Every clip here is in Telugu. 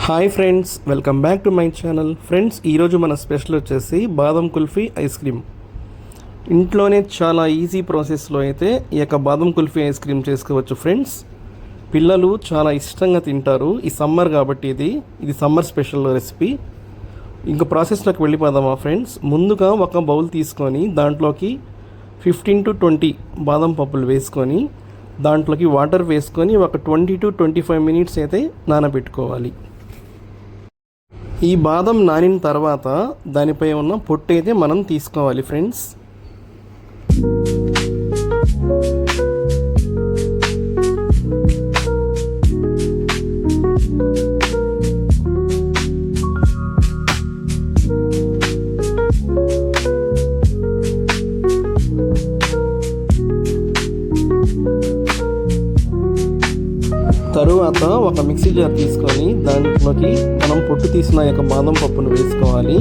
Hi friends, welcome back to my channel. Friends, ఈరోజు మన స్పెషల్ వచ్చేసి బాదం కుల్ఫీ ఐస్ క్రీమ్. ఇంట్లోనే చాలా ఈజీ ప్రాసెస్లో అయితే ఈ యొక్క బాదం కుల్ఫీ ఐస్ క్రీమ్ చేసుకోవచ్చు ఫ్రెండ్స్. పిల్లలు చాలా ఇష్టంగా తింటారు. ఈ సమ్మర్ కాబట్టి ఇది సమ్మర్ స్పెషల్ రెసిపీ. ఇంకా ప్రాసెస్లోకి వెళ్ళిపోదామా ఫ్రెండ్స్. ముందుగా ఒక బౌల్ తీసుకొని దాంట్లోకి 15 to 20 బాదం పప్పులు వేసుకొని దాంట్లోకి వాటర్ వేసుకొని ఒక 20 to 25 మినిట్స్ అయితే నానబెట్టుకోవాలి. ఈ బాదం నానిన తర్వాత దానిపై ఉన్న పొట్టు అయితే మనం తీసుకోవాలి ఫ్రెండ్స్. తరువాత ఒక మిక్సీ జార్ తీసుకొని దాంట్లోకి మనం పొట్టు తీసిన యొక్క బాదం పప్పును వేసుకోవాలి.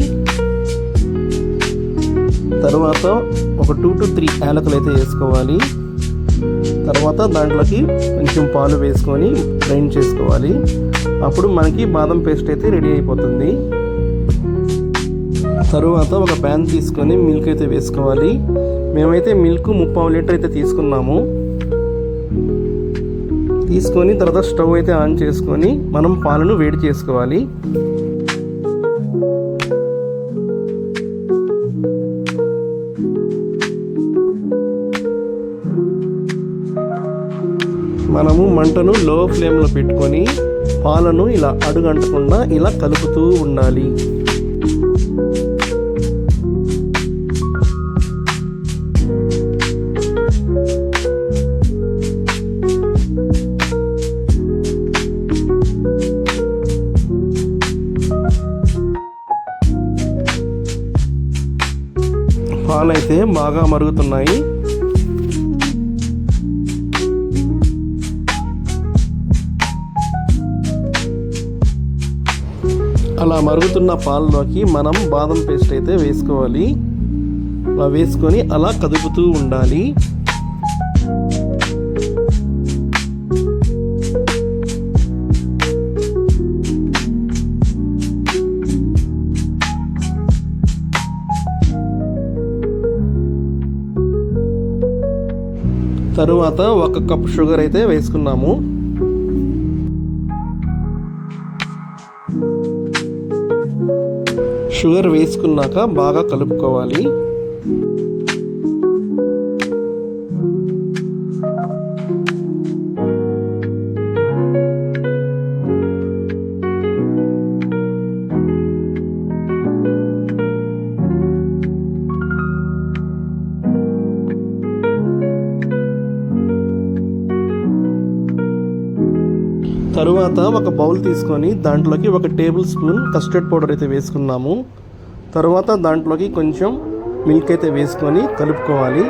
తర్వాత ఒక 2 to 3 యాలకులు అయితే వేసుకోవాలి. తర్వాత దాంట్లోకి కొంచెం పాలు వేసుకొని గ్రైండ్ చేసుకోవాలి. అప్పుడు మనకి బాదం పేస్ట్ అయితే రెడీ అయిపోతుంది. తరువాత ఒక ప్యాన్ తీసుకొని మిల్క్ అయితే వేసుకోవాలి. మేమైతే మిల్క్ 3/4 లీటర్ అయితే తీసుకున్నాము. తీసుకొని తర్వాత స్టవ్ అయితే ఆన్ చేసుకొని మనం పాలను వేడి చేసుకోవాలి. మనము మంటను లో ఫ్లేమ్లో పెట్టుకొని పాలను ఇలా అడుగంటకుండా ఇలా కలుపుతూ ఉండాలి. పాలు అయితే బాగా మరుగుతున్నాయి. అలా మరుగుతున్న పాలలోకి మనం బాదం పేస్ట్ అయితే వేసుకోవాలి. అలా వేసుకొని అలా కదుపుతూ ఉండాలి. తరువాత 1 కప్ షుగర్ అయితే వేసుకున్నాము. షుగర్ వేసుకున్నాక బాగా కలుపుకోవాలి. తరువాత ఒక బౌల్ తీసుకొని దాంట్లోకి 1 టేబుల్ స్పూన్ కస్టర్డ్ పౌడర్ అయితే వేసుకున్నాము. తరువాత దాంట్లోకి కొంచెం మిల్క్ అయితే వేసుకొని కలుపుకోవాలి.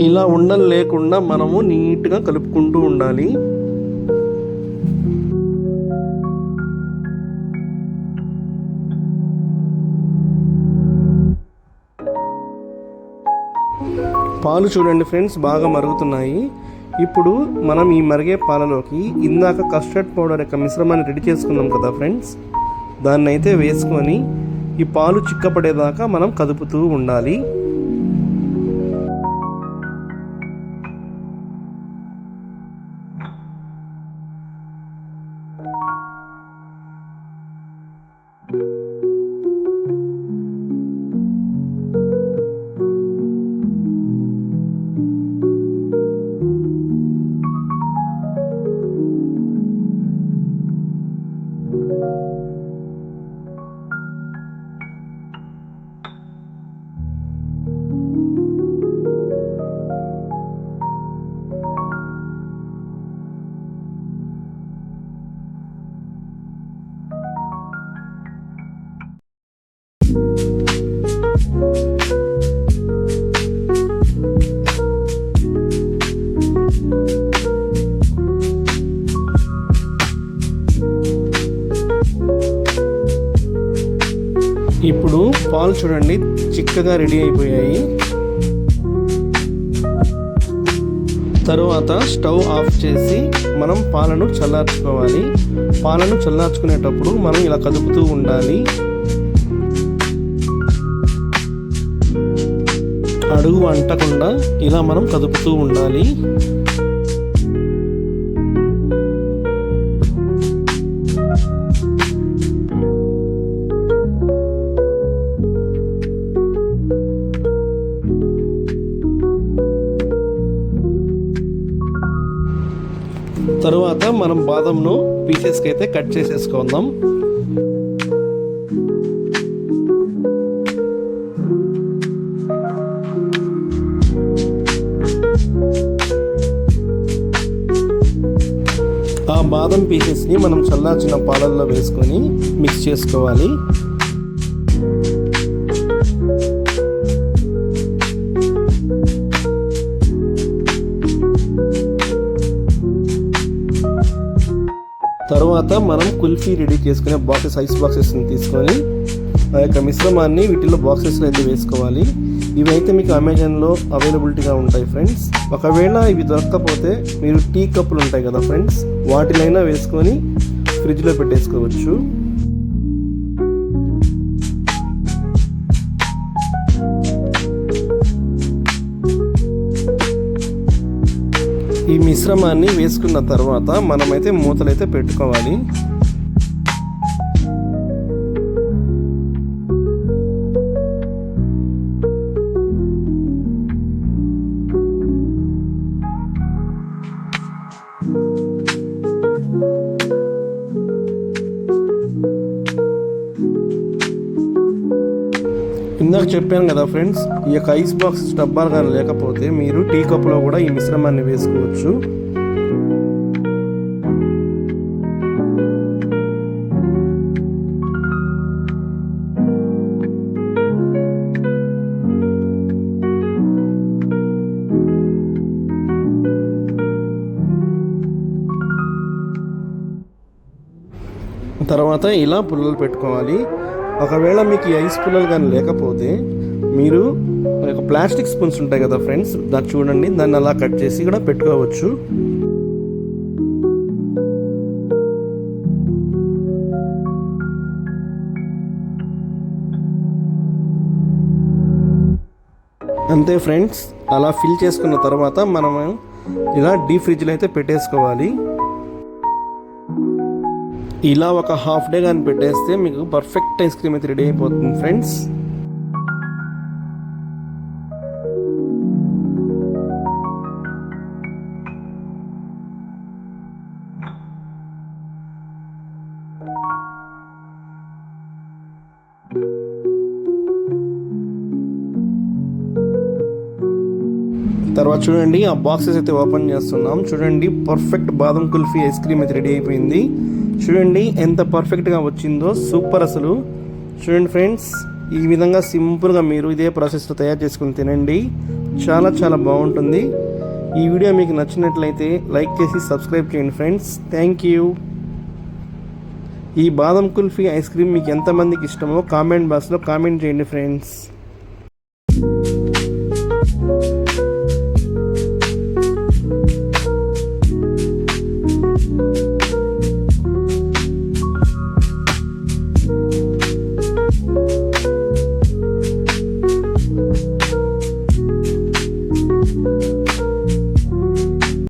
ఇలా ఉండలు లేకుండా మనము నీట్గా కలుపుకుంటూ ఉండాలి. పాలు చూడండి ఫ్రెండ్స్, బాగా మరుగుతున్నాయి. ఇప్పుడు మనం ఈ మరిగే పాలలోకి ఇందాక కస్టర్డ్ పౌడర్ యొక్క మిశ్రమాన్ని రెడీ చేసుకున్నాం కదా ఫ్రెండ్స్, దాన్ని అయితే వేసుకొని ఈ పాలు చిక్కపడేదాకా మనం కదుపుతూ ఉండాలి. ఇప్పుడు పాలు చూడండి చిక్కగా రెడీ అయిపోయాయి. తరువాత స్టవ్ ఆఫ్ చేసి మనం పాలను చల్లార్చుకోవాలి. పాలను చల్లార్చుకునేటప్పుడు మనం ఇలా కదుపుతూ ఉండాలి. అడుగు అంటకుండా ఇలా మనం కదుపుతూ ఉండాలి. తరువాత మనం బాదంను పీసెస్కి అయితే కట్ చేసేసుకుందాం. ఆ బాదం పీసెస్ని మనం చల్లార్చిన పాలల్లో వేసుకొని మిక్స్ చేసుకోవాలి. తరువాత మనం కుల్ఫీ రెడీ చేసుకునే ఐస్ బాక్సెస్ని తీసుకొని ఆ యొక్క మిశ్రమాన్ని వీటిలో బాక్సెస్లో అయితే వేసుకోవాలి. ఇవైతే మీకు అమెజాన్లో అవైలబిలిటీగా ఉంటాయి ఫ్రెండ్స్. ఒకవేళ ఇవి దొరకకపోతే మీరు టీ కప్పులు ఉంటాయి కదా ఫ్రెండ్స్, వాటినైనా వేసుకొని ఫ్రిడ్జ్లో పెట్టేసుకోవచ్చు. ఈ మిశ్రమాన్ని వేసుకున్న తర్వాత మనమైతే మూతలైతే పెట్టుకోవాలి. ఇందాక చెప్పాను కదా ఫ్రెండ్స్, ఈ యొక్క ఐస్ బాక్స్ డబ్బాలు కానీ లేకపోతే మీరు టీ కప్లో కూడా ఈ మిశ్రమాన్ని వేసుకోవచ్చు. తర్వాత ఇలా పుల్లలు పెట్టుకోవాలి. ఒకవేళ మీకు ఈ ఐస్ పుల్లలు కానీ లేకపోతే మీరు ఒక ప్లాస్టిక్ స్పూన్స్ ఉంటాయి కదా ఫ్రెండ్స్, దాన్ని చూడండి, దాన్ని అలా కట్ చేసి కూడా పెట్టుకోవచ్చు. అంతే ఫ్రెండ్స్, అలా ఫిల్ చేసుకున్న తర్వాత మనం ఇలా డీప్ ఫ్రిడ్జ్లో అయితే పెట్టేసుకోవాలి. ఇలా ఒక హాఫ్ డే కానీ పెట్టేస్తే మీకు పర్ఫెక్ట్ ఐస్ క్రీమ్ అయితే రెడీ అయిపోతుంది ఫ్రెండ్స్. తర్వాత చూడండి, ఆ బాక్సెస్ అయితే ఓపెన్ చేస్తున్నాం. చూడండి, పర్ఫెక్ట్ బాదం కుల్ఫీ ఐస్ క్రీమ్ అయితే రెడీ అయిపోయింది. చూడండి ఎంత పర్ఫెక్ట్గా వచ్చిందో, సూపర్ అసలు. చూడండి ఫ్రెండ్స్, ఈ విధంగా సింపుల్గా మీరు ఇదే ప్రాసెస్లో తయారు చేసుకుని తినండి, చాలా చాలా బాగుంటుంది. ఈ వీడియో మీకు నచ్చినట్లయితే లైక్ చేసి సబ్స్క్రైబ్ చేయండి ఫ్రెండ్స్. Thank you. ఈ బాదం కుల్ఫీ ఐస్ క్రీమ్ మీకు ఎంతమందికి ఇష్టమో కామెంట్ బాక్స్లో కామెంట్ చేయండి ఫ్రెండ్స్.